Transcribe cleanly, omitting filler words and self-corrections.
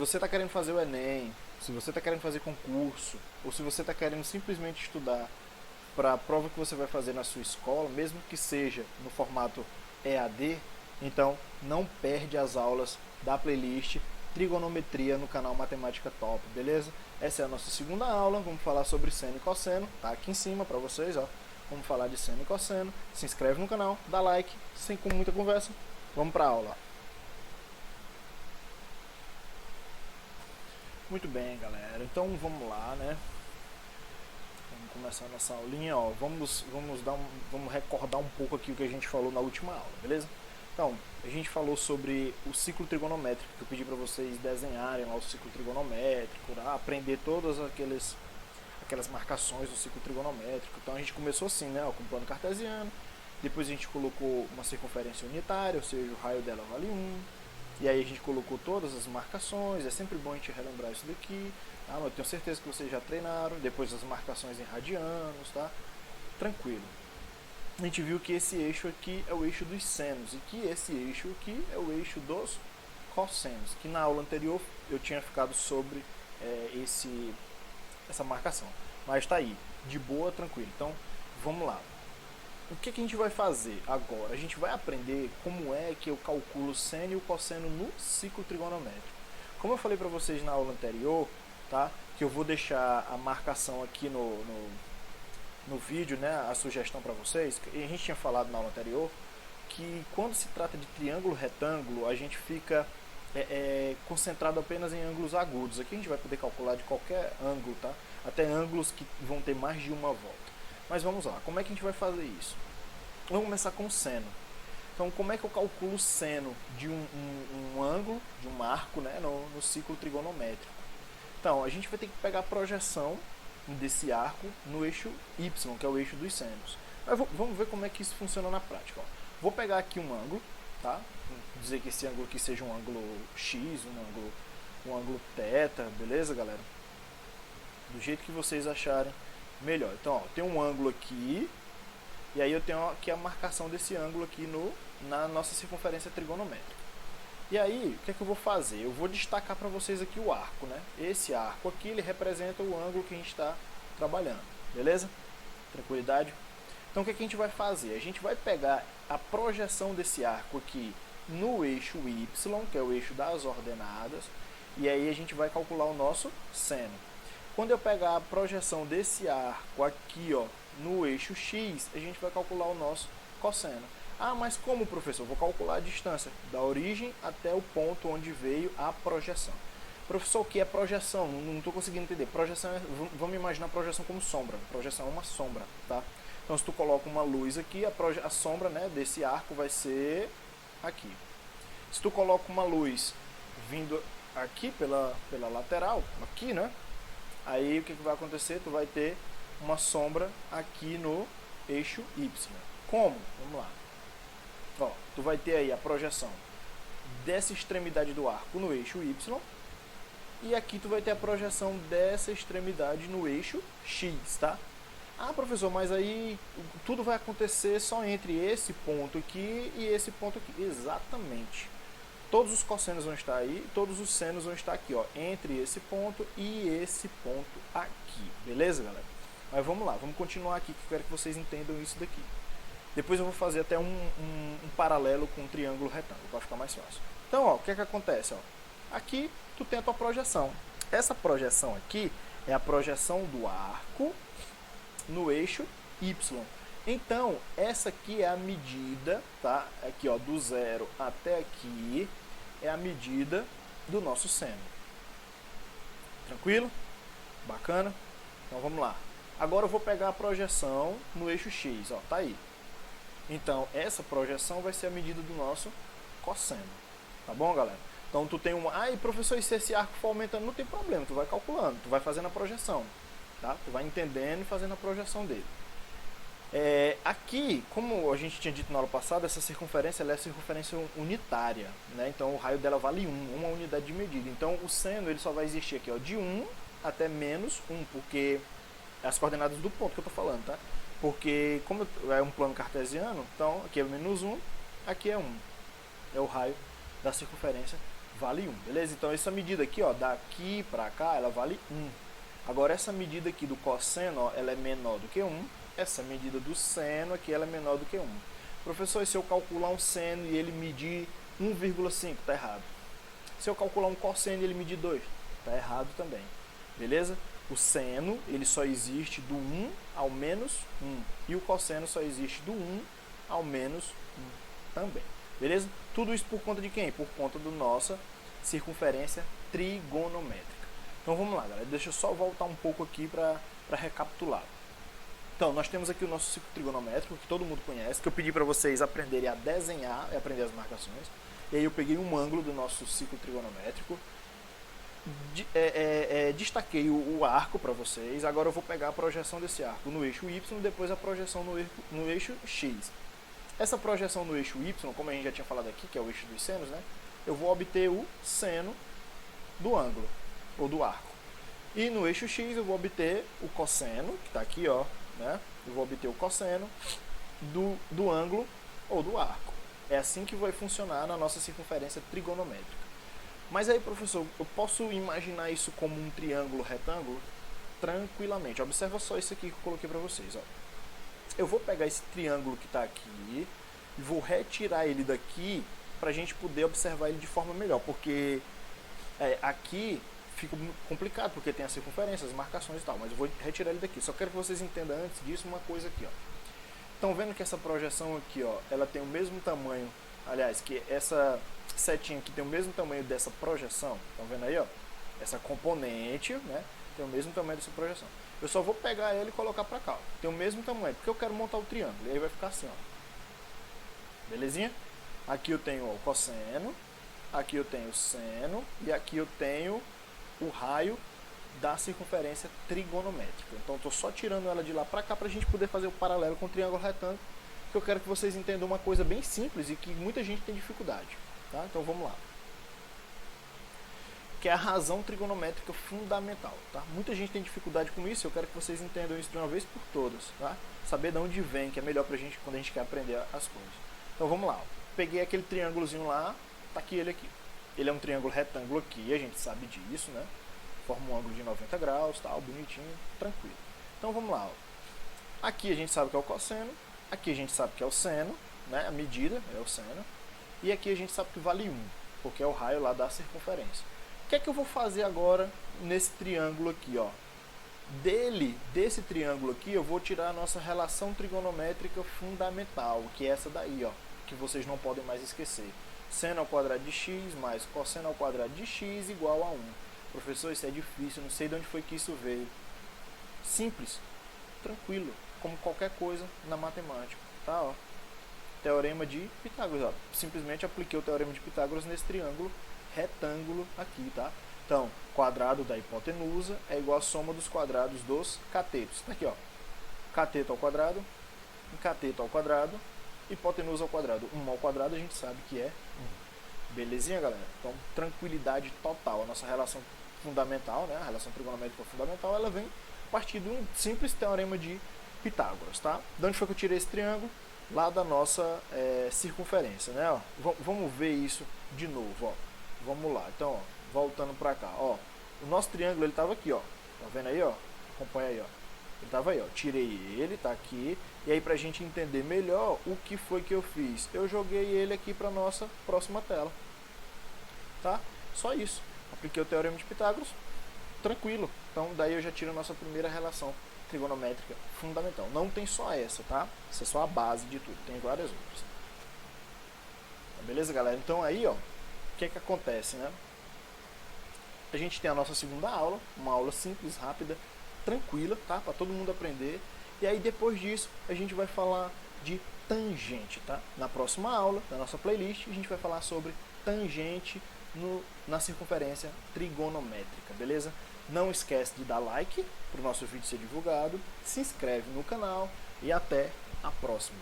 Se você está querendo fazer o Enem, se você está querendo fazer concurso, ou se você está querendo simplesmente estudar para a prova que você vai fazer na sua escola, mesmo que seja no formato EAD, então não perde as aulas da playlist Trigonometria no canal Matemática Top, beleza? Essa é a nossa segunda aula, vamos falar sobre seno e cosseno, tá aqui em cima para vocês, ó. Vamos falar de seno e cosseno. Se inscreve no canal, dá like, sem com muita conversa. Vamos para a aula. Muito bem, galera. Então vamos lá, né? Vamos começar a nossa aulinha, ó. Vamos recordar um pouco aqui o que a gente falou na última aula, beleza? Então, a gente falou sobre o ciclo trigonométrico, que eu pedi para vocês desenharem lá o ciclo trigonométrico, né? Aprender todas aquelas marcações do ciclo trigonométrico. Então a gente começou assim, né? Ó, com o plano cartesiano. Depois a gente colocou uma circunferência unitária, ou seja, o raio dela vale 1. E aí a gente colocou todas as marcações, é sempre bom a gente relembrar isso daqui, tá? Mas eu tenho certeza que vocês já treinaram, depois as marcações em radianos, tá? Tranquilo. A gente viu que esse eixo aqui é o eixo dos senos, e que esse eixo aqui é o eixo dos cossenos, que na aula anterior eu tinha ficado sobre essa marcação. Mas tá aí, de boa, tranquilo. Então, vamos lá. O que a gente vai fazer agora? A gente vai aprender como é que eu calculo o seno e o cosseno no ciclo trigonométrico. Como eu falei para vocês na aula anterior, tá? Que eu vou deixar a marcação aqui no vídeo, né? A sugestão para vocês. E a gente tinha falado na aula anterior que quando se trata de triângulo retângulo, a gente fica concentrado apenas em ângulos agudos. Aqui a gente vai poder calcular de qualquer ângulo, tá? Até ângulos que vão ter mais de uma volta. Mas vamos lá, como é que a gente vai fazer isso? Vamos começar com o seno. Então, como é que eu calculo o seno de um ângulo, de um arco, né, no ciclo trigonométrico? Então, a gente vai ter que pegar a projeção desse arco no eixo Y, que é o eixo dos senos. Mas vamos ver como é que isso funciona na prática. Ó. Vou pegar aqui um ângulo, tá? Vou dizer que esse ângulo aqui seja um ângulo X, um ângulo θ, beleza, galera? Do jeito que vocês acharem melhor. Então, ó, tem um ângulo aqui, e aí eu tenho aqui a marcação desse ângulo aqui na nossa circunferência trigonométrica. E aí, o que é que eu vou fazer? Eu vou destacar para vocês aqui o arco, né? Esse arco aqui, ele representa o ângulo que a gente está trabalhando, beleza? Tranquilidade? Então, o que é que a gente vai fazer? A gente vai pegar a projeção desse arco aqui no eixo Y, que é o eixo das ordenadas, e aí a gente vai calcular o nosso seno. Quando eu pegar a projeção desse arco aqui, ó, no eixo X, a gente vai calcular o nosso cosseno. Ah, mas como, professor? Vou calcular a distância da origem até o ponto onde veio a projeção. Professor, o que é projeção? Não estou conseguindo entender. Projeção vamos imaginar a projeção como sombra. Projeção é uma sombra, tá? Então, se tu coloca uma luz aqui, a sombra, né, desse arco vai ser aqui. Se tu coloca uma luz vindo aqui pela lateral, aqui, né? Aí o que vai acontecer? Tu vai ter uma sombra aqui no eixo Y. Como? Vamos lá. Ó, tu vai ter aí a projeção dessa extremidade do arco no eixo Y. E aqui tu vai ter a projeção dessa extremidade no eixo X, tá? Ah, professor, mas aí tudo vai acontecer só entre esse ponto aqui e esse ponto aqui. Exatamente. Todos os cossenos vão estar aí, todos os senos vão estar aqui, ó, entre esse ponto e esse ponto aqui, beleza, galera? Mas vamos lá, vamos continuar aqui, que eu quero que vocês entendam isso daqui. Depois eu vou fazer até um paralelo com um triângulo retângulo, para ficar mais fácil. Então, ó, o que é que acontece? Ó? Aqui tu tem a tua projeção. Essa projeção aqui é a projeção do arco no eixo Y. Então, essa aqui é a medida, tá? Aqui, ó, do zero até aqui é a medida do nosso seno. Tranquilo? Bacana? Então, vamos lá. Agora eu vou pegar a projeção no eixo X, ó, tá aí. Então, essa projeção vai ser a medida do nosso cosseno. Tá bom, galera? Então, tu tem uma... Ah, e professor, e se esse arco for aumentando? Não tem problema, tu vai calculando, tu vai fazendo a projeção, tá? Tu vai entendendo e fazendo a projeção dele. Aqui, como a gente tinha dito na aula passada, essa circunferência ela é circunferência unitária, né? Então o raio dela vale 1, uma unidade de medida. Então o seno ele só vai existir aqui, ó, de 1 até menos 1, porque é as coordenadas do ponto que eu estou falando, tá? Porque como é um plano cartesiano, então aqui é menos 1, aqui é 1. É o raio da circunferência vale 1, beleza? Então essa medida aqui, ó, daqui para cá, ela vale 1. Agora essa medida aqui do cosseno, ó, ela é menor do que 1. Essa medida do seno aqui, ela é menor do que 1. Professor, e se eu calcular um seno e ele medir 1,5, tá errado. Se eu calcular um cosseno e ele medir 2, tá errado também. Beleza? O seno, ele só existe do 1 ao menos 1. E o cosseno só existe do 1 ao menos 1 também. Beleza? Tudo isso por conta de quem? Por conta da nossa circunferência trigonométrica. Então vamos lá, galera. Deixa eu só voltar um pouco aqui para recapitular. Então, nós temos aqui o nosso ciclo trigonométrico, que todo mundo conhece, que eu pedi para vocês aprenderem a desenhar e aprender as marcações. E aí eu peguei um ângulo do nosso ciclo trigonométrico, destaquei o arco para vocês. Agora eu vou pegar a projeção desse arco no eixo Y, depois a projeção no eixo X. Essa projeção no eixo Y, como a gente já tinha falado aqui, que é o eixo dos senos, né? Eu vou obter o seno do ângulo, ou do arco. E no eixo X eu vou obter o cosseno, que está aqui, ó, né? Eu vou obter o cosseno do ângulo ou do arco. É assim que vai funcionar na nossa circunferência trigonométrica. Mas aí, professor, eu posso imaginar isso como um triângulo retângulo? Tranquilamente. Observa só isso aqui que eu coloquei para vocês, ó. Eu vou pegar esse triângulo que está aqui e vou retirar ele daqui para a gente poder observar ele de forma melhor, porque aqui fica complicado, porque tem a circunferência, as marcações e tal, mas eu vou retirar ele daqui. Só quero que vocês entendam antes disso uma coisa aqui, ó. Estão vendo que essa projeção aqui, ó, ela tem o mesmo tamanho, aliás, que essa setinha aqui tem o mesmo tamanho dessa projeção. Estão vendo aí, ó? Essa componente, né, tem o mesmo tamanho dessa projeção. Eu só vou pegar ele e colocar para cá, ó. Tem o mesmo tamanho, porque eu quero montar o triângulo. E aí vai ficar assim, ó. Belezinha? Aqui eu tenho ó, o cosseno, aqui eu tenho o seno e aqui eu tenho o raio da circunferência trigonométrica. Então estou só tirando ela de lá para cá para a gente poder fazer o paralelo com o triângulo retângulo, que eu quero que vocês entendam uma coisa bem simples e que muita gente tem dificuldade. Tá? Então vamos lá. Que é a razão trigonométrica fundamental. Tá? Muita gente tem dificuldade com isso, eu quero que vocês entendam isso de uma vez por todas. Tá? Saber de onde vem, que é melhor para a gente quando a gente quer aprender as coisas. Então vamos lá. Ó. Peguei aquele triângulozinho lá, tá aqui ele aqui. Ele é um triângulo retângulo aqui, a gente sabe disso, né? Forma um ângulo de 90 graus, tal, bonitinho, tranquilo. Então vamos lá. Ó. Aqui a gente sabe que é o cosseno, aqui a gente sabe que é o seno, né? A medida é o seno. E aqui a gente sabe que vale 1, porque é o raio lá da circunferência. O que é que eu vou fazer agora nesse triângulo aqui, ó? Desse triângulo aqui, eu vou tirar a nossa relação trigonométrica fundamental, que é essa daí, ó, que vocês não podem mais esquecer. Seno ao quadrado de x mais cosseno ao quadrado de x igual a 1. Professor, isso é difícil, não sei de onde foi que isso veio. Simples, tranquilo, como qualquer coisa na matemática, tá? Ó. Teorema de Pitágoras, ó. Simplesmente apliquei o teorema de Pitágoras nesse triângulo retângulo aqui, tá? Então, quadrado da hipotenusa é igual à soma dos quadrados dos catetos. Tá aqui, ó. Cateto ao quadrado, cateto ao quadrado, hipotenusa ao quadrado. 1 ao quadrado a gente sabe que é 1. Belezinha, galera? Então, tranquilidade total. A nossa relação fundamental, né? A relação trigonométrica fundamental, ela vem a partir de um simples teorema de Pitágoras, tá? De onde foi que eu tirei esse triângulo? Lá da nossa circunferência, né? Ó, vamos ver isso de novo, ó. Vamos lá. Então, ó, voltando para cá, ó. O nosso triângulo, ele tava aqui, ó. Tá vendo aí, ó? Acompanha aí, ó. Ele tava aí, ó. Tirei ele, tá aqui. E aí, pra gente entender melhor o que foi que eu fiz, eu joguei ele aqui pra nossa próxima tela. Tá? Só isso. Apliquei o teorema de Pitágoras. Tranquilo. Então, daí eu já tiro a nossa primeira relação trigonométrica fundamental. Não tem só essa, tá? Essa é só a base de tudo. Tem várias outras. Tá, beleza, galera? Então, aí, ó. O que é que acontece, né? A gente tem a nossa segunda aula. Uma aula simples, rápida, tranquila, tá? Para todo mundo aprender. E aí depois disso a gente vai falar de tangente, tá? Na próxima aula da nossa playlist a gente vai falar sobre tangente na circunferência trigonométrica, beleza? Não esquece de dar like para o nosso vídeo ser divulgado, se inscreve no canal e até a próxima.